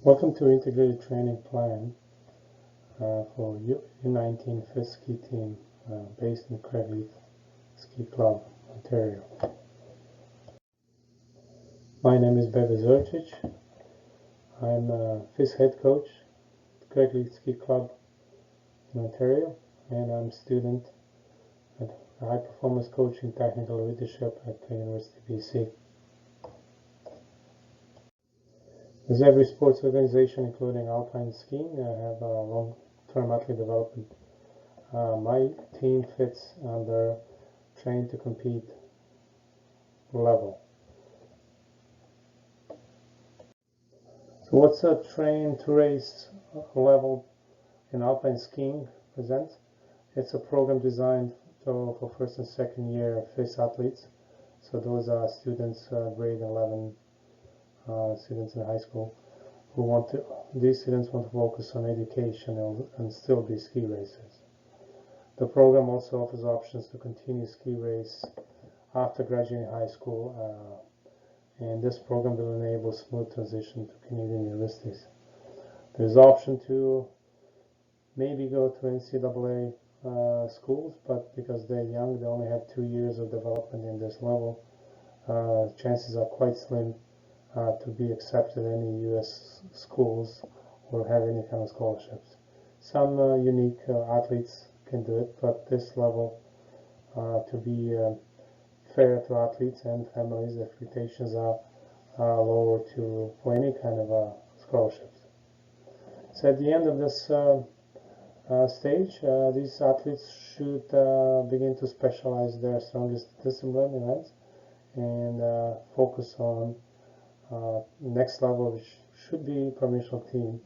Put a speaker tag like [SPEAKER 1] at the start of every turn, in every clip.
[SPEAKER 1] Welcome to Integrated Training Plan for U19 FIS Ski Team based in Craigleith Ski Club, Ontario. My name is Bebe Zurcic. I'm a FIS head coach at Craigleith Ski Club in Ontario, and I'm a student at High Performance Coaching Technical Leadership at the University of BC. As every sports organization, including Alpine Skiing, I have a long-term athlete development. My team fits under train to compete level. So what's a train to race level in Alpine Skiing presents? It's a program designed for first and second year FIS athletes. So those are students grade 11 students in high school these students want to focus on education and still be ski racers. The program also offers options to continue ski race after graduating high school, and this program will enable smooth transition to Canadian universities. There's option to maybe go to NCAA schools, but because they're young, they only have 2 years of development in this level. Chances are quite slim to be accepted in any U.S. schools or have any kind of scholarships. Some unique athletes can do it, but this level, to be fair to athletes and families, the expectations are lower for any kind of scholarships. So at the end of this stage, these athletes should begin to specialize their strongest discipline events and focus on next level, which should be provincial team,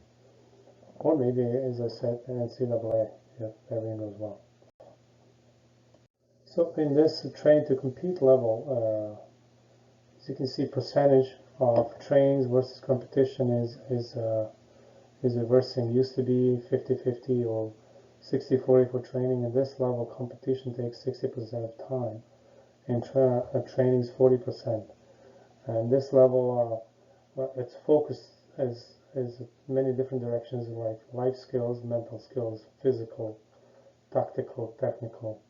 [SPEAKER 1] or maybe, as I said, NCAA, if everything goes well. So in this train to compete level, as you can see, percentage of trains versus competition is reversing. Used to be 50-50 or 60-40 for training. At this level, competition takes 60% of time, and training is 40%. And this level, it's focused as many different directions, like life skills, mental skills, physical, tactical, technical,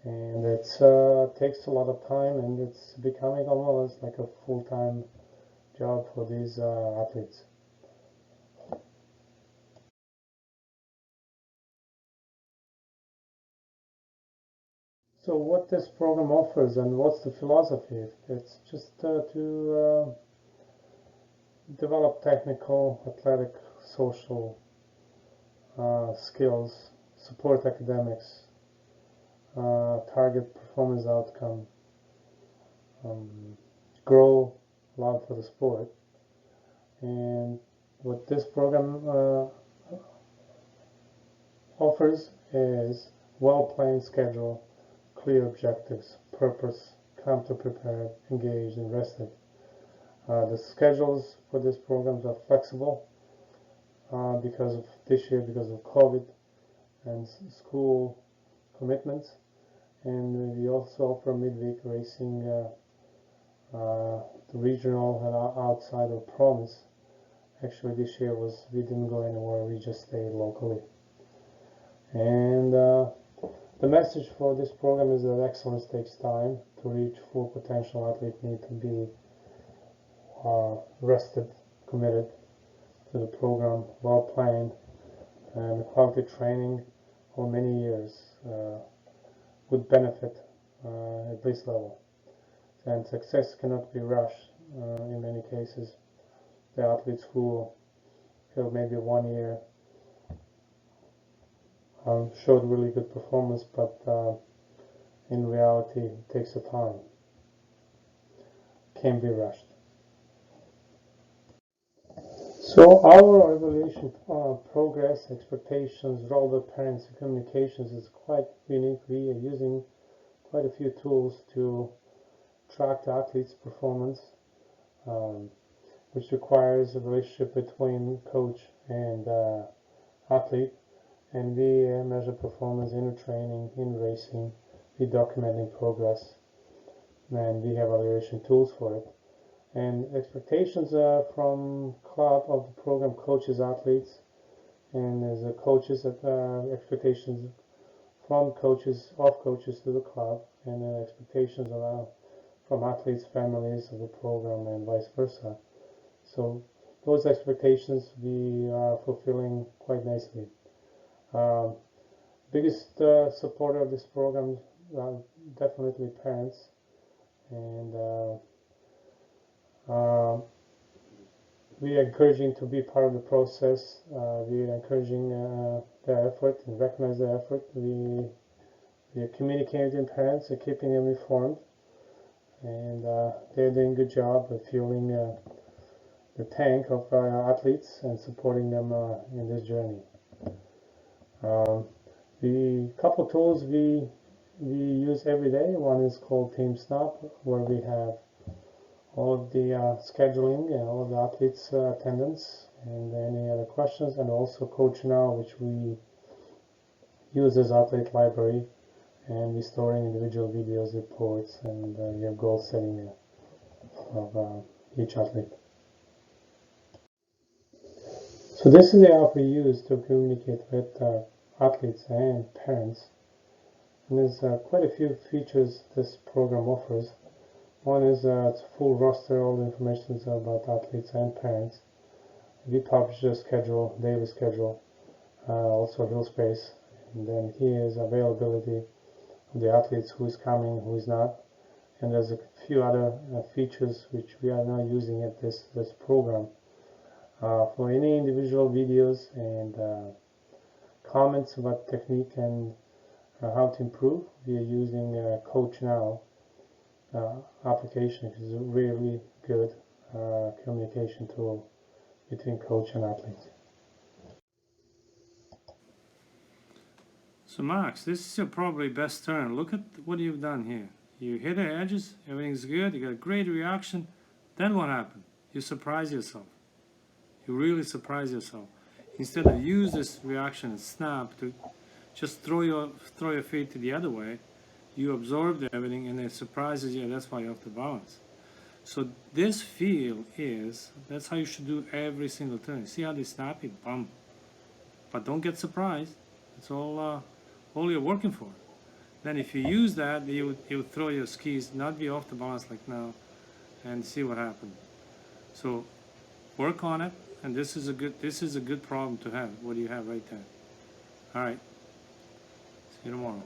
[SPEAKER 1] and it takes a lot of time, and it's becoming almost like a full-time job for these athletes. So what this program offers and what's the philosophy? It's just to develop technical, athletic, social skills, support academics, target performance outcome, grow love for the sport. And what this program offers is well-planned schedule, clear objectives, purpose, come to prepared, engaged, and rested. The schedules for these programs are flexible because of COVID and school commitments, and we also offer midweek racing, the regional and outside of province. Actually, this year we didn't go anywhere; we just stayed locally. And the message for this program is that excellence takes time. To reach full potential, athletes need to be rested, committed to the program, well planned, and quality training for many years would benefit at this level. And success cannot be rushed. In many cases, the athletes who maybe 1 year showed really good performance, but in reality it takes a time. Can't be rushed. So our evaluation progress, expectations, role of parents, and communications is quite unique. We are using quite a few tools to track the athlete's performance, which requires a relationship between coach and athlete. And we measure performance in training, in racing, we documenting progress, and we have evaluation tools for it. And expectations from club of the program coaches, athletes, and as a coaches expectations from coaches of coaches to the club, and expectations from athletes, families of the program, and vice versa. So those expectations we are fulfilling quite nicely. Biggest supporter of this program definitely parents, and we are encouraging to be part of the process. We are encouraging their effort and recognize their effort. We are communicating with parents and keeping them informed, and they're doing a good job of fueling the tank of athletes and supporting them in this journey. The couple tools we use every day. One is called Team Snap, where we have all of the scheduling and all of the athletes' attendance and any other questions, and also Coach Now, which we use as athlete library, and we storing individual videos, reports, and we have goal setting of each athlete. So this is the app we use to communicate with athletes and parents, and there's quite a few features this program offers. One is it's a full roster, all the information about athletes and parents. We publish a schedule, daily schedule, also hill space, and then here is availability of the athletes, who is coming, who is not, and there's a few other features which we are now using at this program. For any individual videos and comments about technique and how to improve, we are using Coach Now application, which is a really good communication tool between coach and athletes.
[SPEAKER 2] So Max, this is your probably best turn. Look at what you've done here. You hit the edges, everything's good, you got a great reaction. Then what happened? You surprise yourself. You really surprise yourself. Instead of use this reaction and snap to just throw your feet to the other way, you absorbed everything and it surprises you. That's why you're off the balance. So this feel that's how you should do every single turn. See how they snap it? Bump. But don't get surprised. It's all you're working for. Then if you use that, you throw your skis, not be off the balance like now, and see what happens. So work on it, and this is a good problem to have. What do you have right there? All right. See you tomorrow.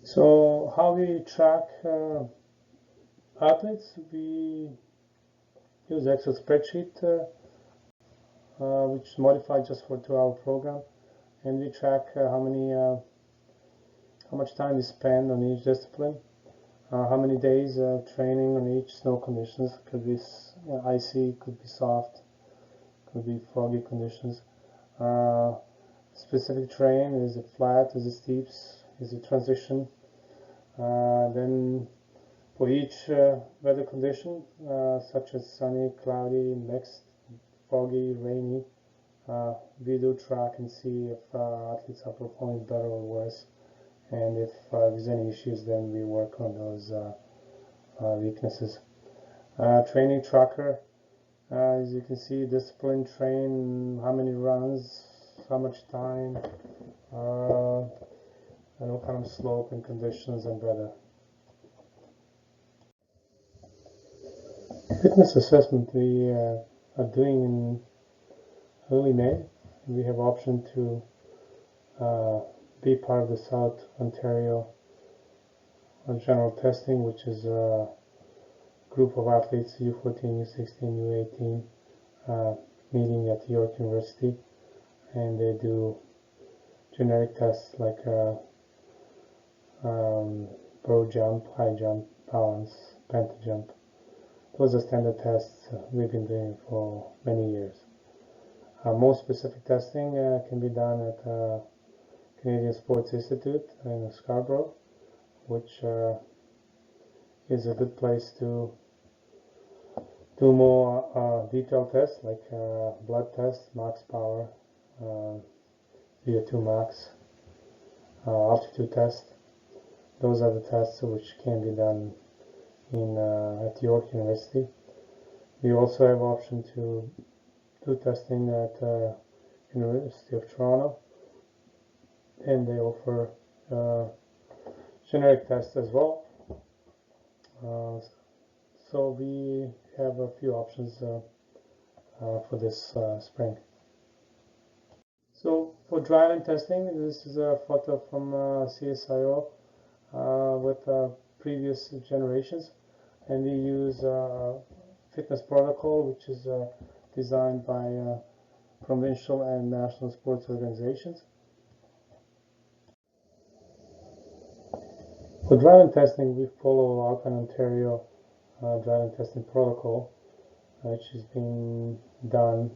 [SPEAKER 1] So how we track athletes? We use Excel spreadsheet, which is modified just for 2-hour program, and we track how much time we spend on each discipline, how many days of training on each snow conditions. Could be icy, could be soft, could be foggy conditions. Specific terrain, is it flat, is it steeps, is it transition? Then for each weather condition, such as sunny, cloudy, mixed, foggy, rainy, we do track and see if athletes are performing better or worse, and if there's any issues, then we work on those weaknesses. Training tracker, as you can see, discipline, train, how many runs, how much time, and what kind of slope and conditions and weather. Fitness assessment we are doing in early May. We have option to be part of the South Ontario general testing, which is a group of athletes, U14, U16, U18, meeting at York University, and they do generic tests like broad jump, high jump, balance, penta jump. Those are standard tests we've been doing for many years. More specific testing can be done at Canadian Sports Institute in Scarborough, which is a good place to do more detailed tests like blood tests, max power, VO2 max, altitude test. Those are the tests which can be done at York University. We also have option to do testing at University of Toronto, and they offer generic tests as well. So we have a few options for this spring. So for dryland testing, this is a photo from CSIO with previous generations, and we use fitness protocol, which is designed by provincial and national sports organizations. For dryland testing, we follow Alpine Ontario dryland testing protocol, which has been done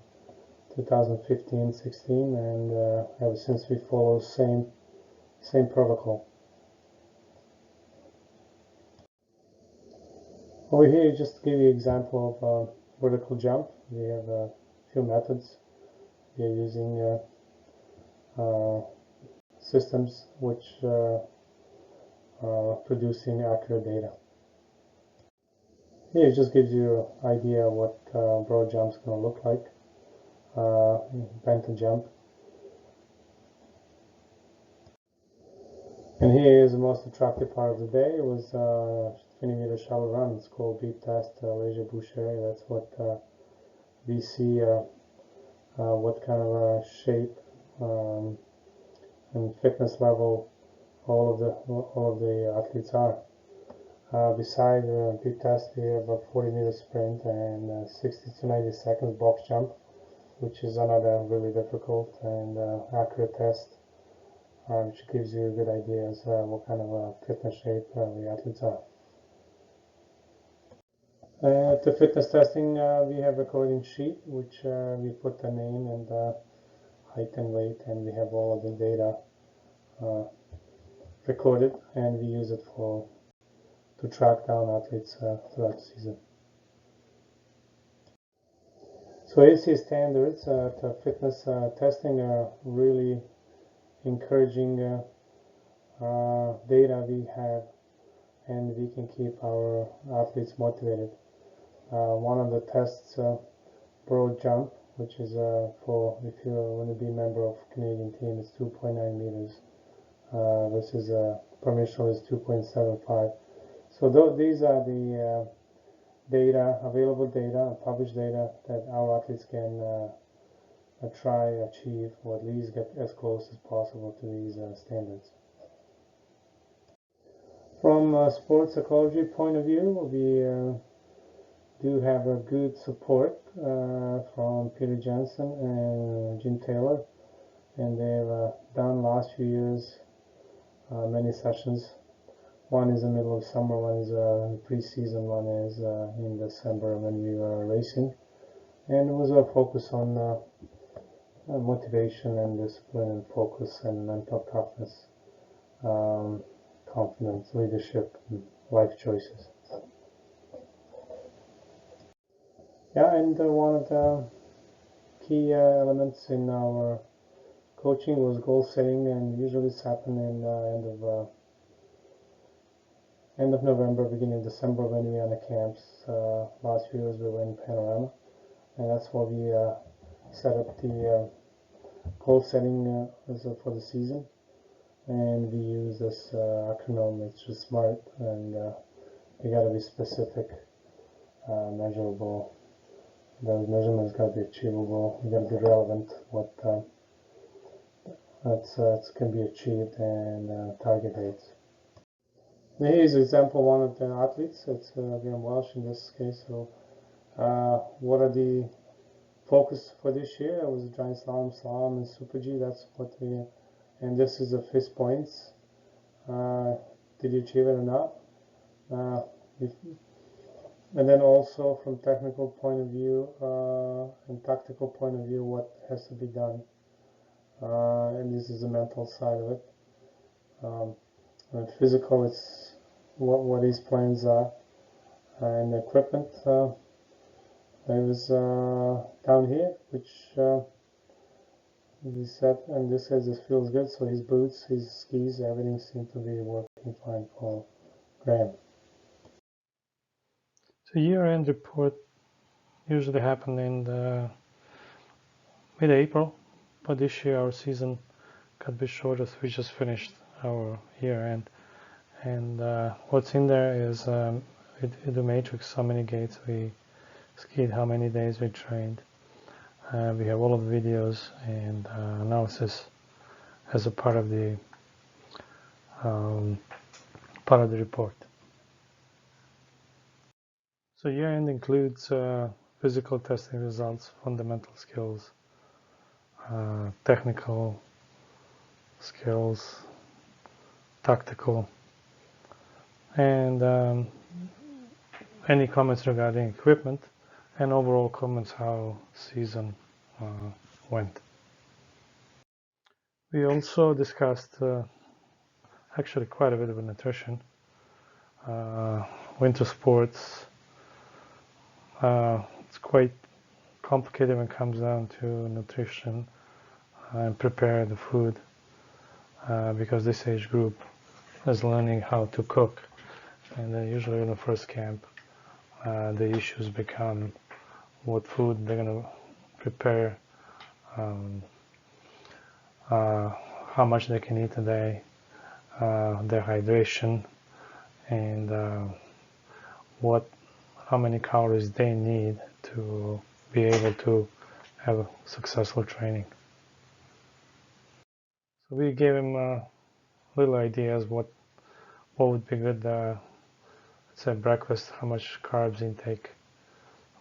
[SPEAKER 1] 2015-16, and ever since we follow same protocol. Over here, just to give you an example of vertical jump, we have a few methods. We are using systems which are producing accurate data. Here it just gives you an idea of what broad jump is going to look like, bent and jump. And here is the most attractive part of the day. It was 20-meter shallow run. It's called Beep Test Leger Boucher. That's what we see what kind of shape and fitness level all of the athletes are. Beside the beep test, we have a 40-meter sprint and 60 to 90 seconds box jump, which is another really difficult and accurate test, which gives you a good idea as what kind of fitness shape the athletes are. To fitness testing, we have recording sheet, which we put the name and height and weight, and we have all of the data recorded, and we use it to track down athletes throughout the season. So ACA standards to fitness testing are really encouraging data we have, and we can keep our athletes motivated. One of the tests, broad jump, which is for if you want to be a member of Canadian team, it's 2.9 meters versus provincial is 2.75. So these are the data, available data, published data that our athletes can try, achieve, or at least get as close as possible to these standards. From a sports psychology point of view, we do have a good support from Peter Jensen and Jim Taylor, and they've done last few years many sessions. One is in the middle of summer, one is pre-season, one is in December when we were racing, and it was a focus on motivation and discipline and focus and mental toughness, confidence, leadership, and life choices. Yeah, and one of the key elements in our coaching was goal setting, and usually it's happened in end of November, beginning of December when we are in the camps. Last few years we were in Panorama, and that's where we set up the goal setting for the season, and we use this acronym. It's just SMART, and you got to be specific, measurable. Those measurements got to be achievable. You got to be relevant. What can be achieved, and target dates. And here's an example of one of the athletes. It's Graham Welsh in this case. So, what are the focus for this year? It was a giant slalom, and Super G. That's what we. And this is the FIS points. Did you achieve it or not? And then also from technical point of view and tactical point of view, what has to be done. And this is the mental side of it. And physical, it's what his plans are. And equipment, it was down here, which he said, and this says this feels good. So his boots, his skis, everything seemed to be working fine for Graham. The year-end report usually happened in the mid-April, but this year our season got a bit shorter, so we just finished our year-end. And what's in there is we do matrix, how many gates we skied, how many days we trained. We have all of the videos and analysis as a part of the report. So year-end includes physical testing results, fundamental skills, technical skills, tactical, and any comments regarding equipment, and overall comments how season went. We also discussed actually quite a bit of nutrition, winter sports. It's quite complicated when it comes down to nutrition and prepare the food because this age group is learning how to cook, and usually in the first camp the issues become what food they're going to prepare, how much they can eat a day, their hydration, and how many calories they need to be able to have a successful training. So we gave him little ideas what would be good. Let's say breakfast, how much carbs intake,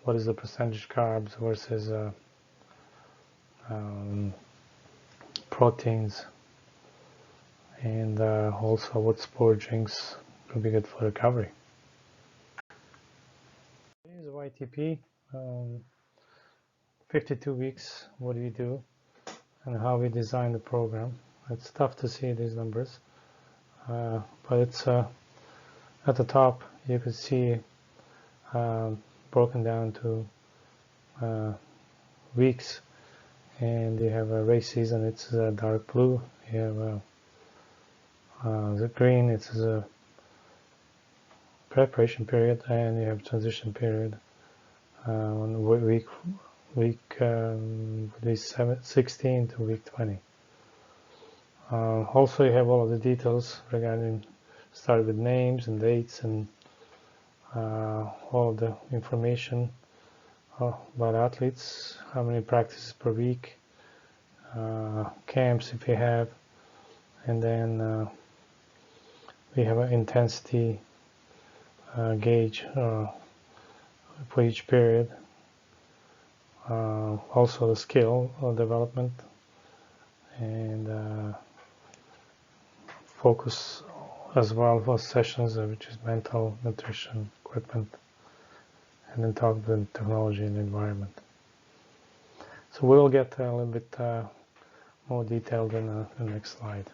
[SPEAKER 1] what is the percentage carbs versus proteins, and also what sport drinks would be good for recovery. This is YTP, 52 weeks, what do we do, and how we design the program. It's tough to see these numbers, but it's at the top you can see broken down to weeks, and you have a race season, it's dark blue, you have the green, it's a preparation period, and you have transition period on week 16 to week 20. Also you have all of the details regarding, start with names and dates and all of the information about athletes, how many practices per week, camps if you have, and then we have an intensity gauge for each period, also the skill development, and focus as well for sessions, which is mental, nutrition, equipment, and then talk about technology and environment. So we'll get a little bit more detailed in the next slide.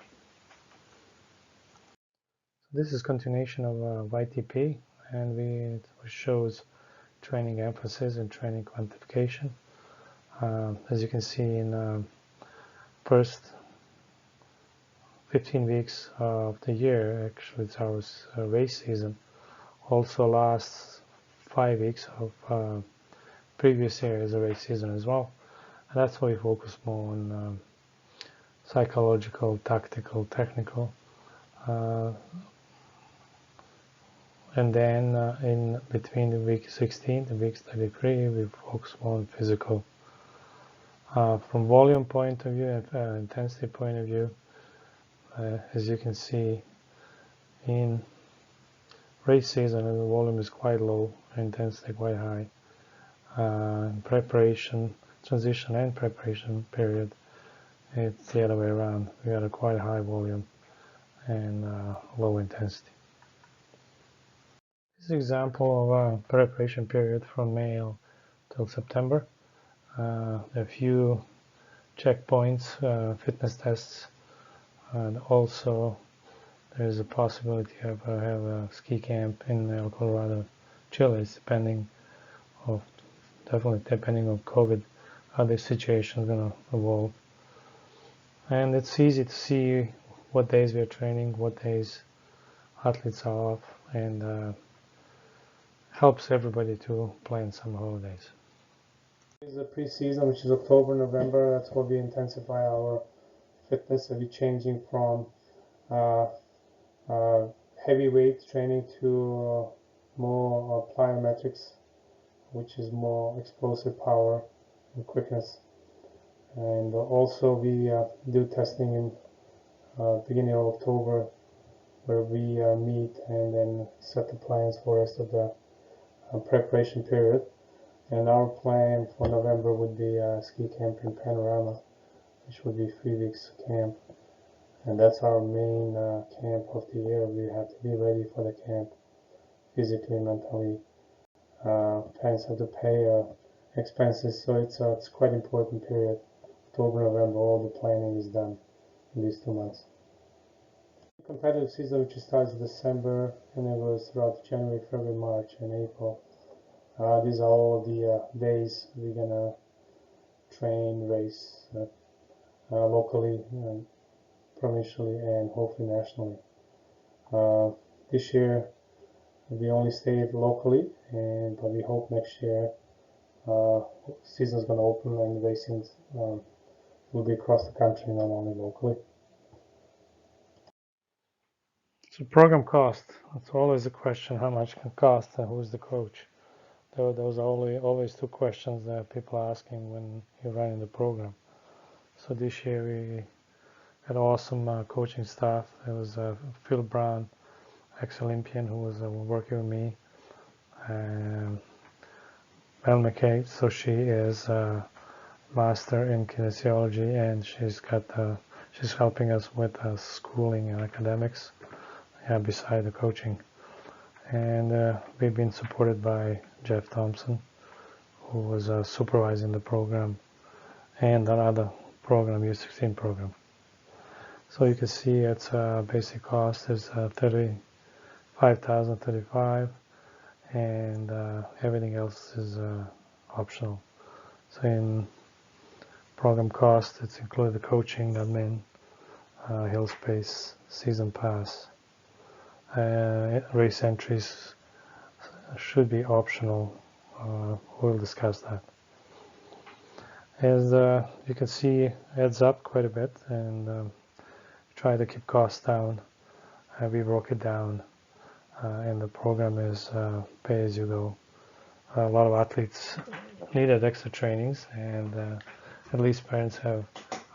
[SPEAKER 1] This is continuation of YTP, and it shows training emphasis and training quantification. As you can see, in first 15 weeks of the year, actually it's our race season, also last 5 weeks of previous year is a race season as well, and that's why we focus more on psychological, tactical, technical, and then in between the week 16 to week 33 we focus more on physical. From volume point of view and intensity point of view, as you can see, in race season the volume is quite low, intensity quite high. Preparation, transition and preparation period, it's the other way around. We got a quite high volume and low intensity. This is an example of a preparation period from May till September. A few checkpoints, fitness tests, and also there is a possibility of have a ski camp in Colorado, Chile, definitely depending on COVID, how the situation is going to evolve. And it's easy to see what days we are training, what days athletes are off, and
[SPEAKER 2] helps everybody to plan summer holidays.
[SPEAKER 1] Is the pre-season, which is October, November. That's where we intensify our fitness. So we're changing from heavyweight training to more plyometrics, which is more explosive power and quickness. And also we do testing in beginning of October, where we meet and then set the plans for the rest of the preparation period. And our plan for November would be a ski camp in Panorama, which would be 3 weeks camp. And that's our main camp of the year. We have to be ready for the camp physically, mentally. Parents have to pay expenses, so it's quite an important period. October, November, all the planning is done in these 2 months. Competitive season, which starts in December and it goes throughout January, February, March, and April. These are all the days we're gonna train, race locally, provincially, and hopefully nationally. This year we only stayed locally, but we hope next year season's gonna open and racing will be across the country, not only locally. So program cost, that's always a question, how much can cost and who's the coach? Those are always 2 questions that people are asking when you're running the program. So this year we had awesome coaching staff. There was Phil Brown, ex-Olympian, who was working with me, and Mel McCague. So she is a master in kinesiology, and she's helping us with schooling and academics, beside the coaching. And we've been supported by Jeff Thompson, who was supervising the program and another program, U16 program. So you can see its basic cost is $35,035, and everything else is optional. So in program cost, it's included the coaching, admin, hill space, season pass. Race entries should be optional. We'll discuss that. As you can see, it adds up quite a bit, and try to keep costs down. We broke it down, and the program is pay as you go. A lot of athletes needed extra trainings, and at least parents have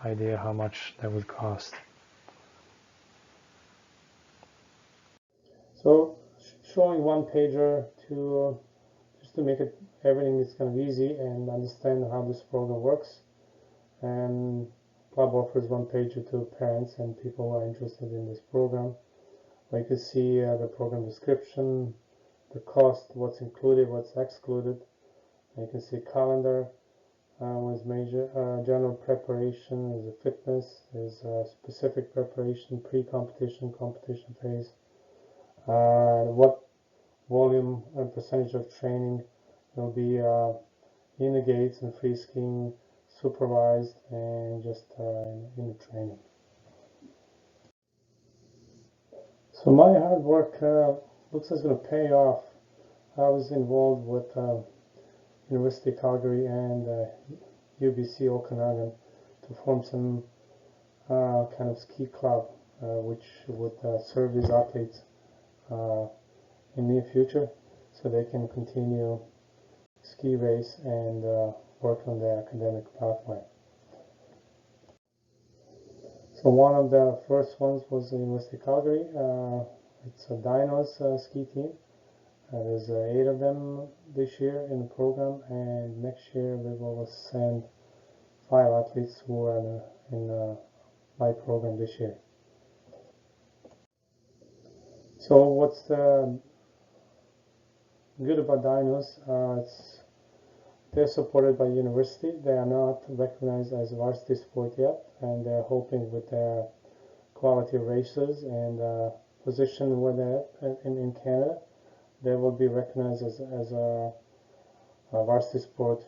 [SPEAKER 1] idea how much that would cost. So showing one pager just to make everything is kind of easy and understand how this program works. And club offers one pager to parents and people who are interested in this program. Where you can see the program description, the cost, what's included, what's excluded. And you can see calendar with major general preparation, there's a fitness, there's a specific preparation, pre-competition, competition phase. What volume and percentage of training will be in the gates and free skiing, supervised, and just in the training. So my hard work looks like it's going to pay off. I was involved with University of Calgary and UBC Okanagan to form some kind of ski club which would serve these athletes in near future, so they can continue ski race and work on their academic pathway. So one of the first ones was the University of Calgary. It's a Dinos ski team. There's 8 of them this year in the program, and next year we will send 5 athletes who are in my program this year. So what's the good about Dinos? They're supported by university. They are not recognized as varsity sport yet, and they're hoping with their quality of racers and position where they're in Canada, they will be recognized as a varsity sport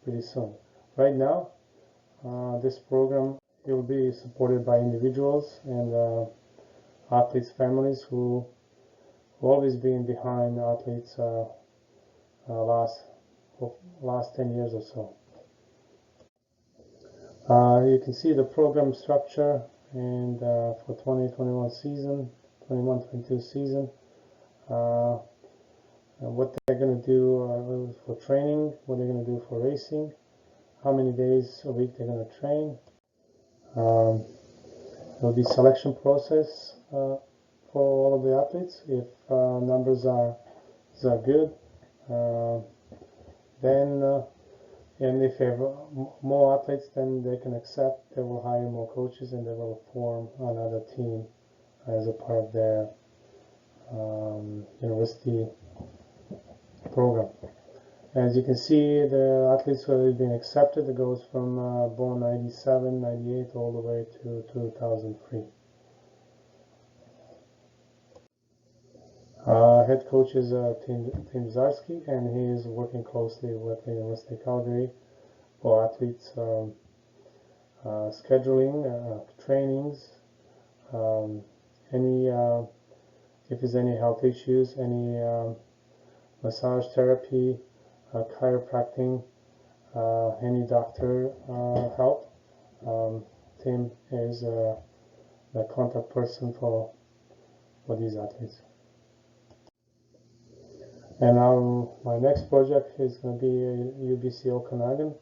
[SPEAKER 1] pretty soon. Right now, this program will be supported by individuals and athletes' families who always been behind athletes last 10 years or so. You can see the program structure, and for 2021 season, 21-22 season, what they're going to do for training, what they're going to do for racing, how many days a week they're going to train. There'll be selection process for all of the athletes. If numbers are good, then and if you have more athletes than they can accept, they will hire more coaches and they will form another team as a part of their university program. As you can see, the athletes who have been accepted, it goes from born 97, 98 all the way to 2003. Head coach is Tim Zarsky, and he is working closely with the University of Calgary for athletes scheduling, trainings, if there's any health issues, any massage therapy, chiropractic, any doctor help. Tim is the contact person for these athletes. And my next project is going to be a UBC Okanagan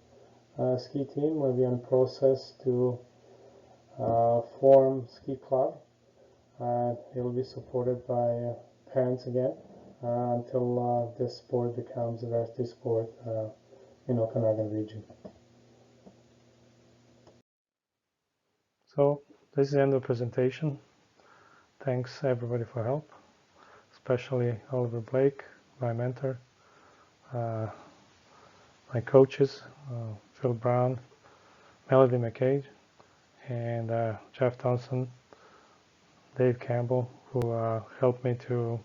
[SPEAKER 1] ski team. We'll be in process to form ski club. It will be supported by parents again until this sport becomes a varsity sport in Okanagan region. So this is the end of the presentation. Thanks everybody for help, especially Oliver Blake, my mentor, my coaches, Phil Brown, Mel McCague, and Jeff Thompson, Dave Campbell, who helped me to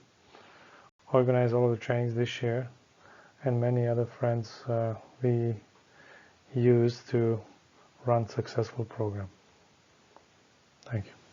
[SPEAKER 1] organize all of the trainings this year, and many other friends we used to run successful program. Thank you.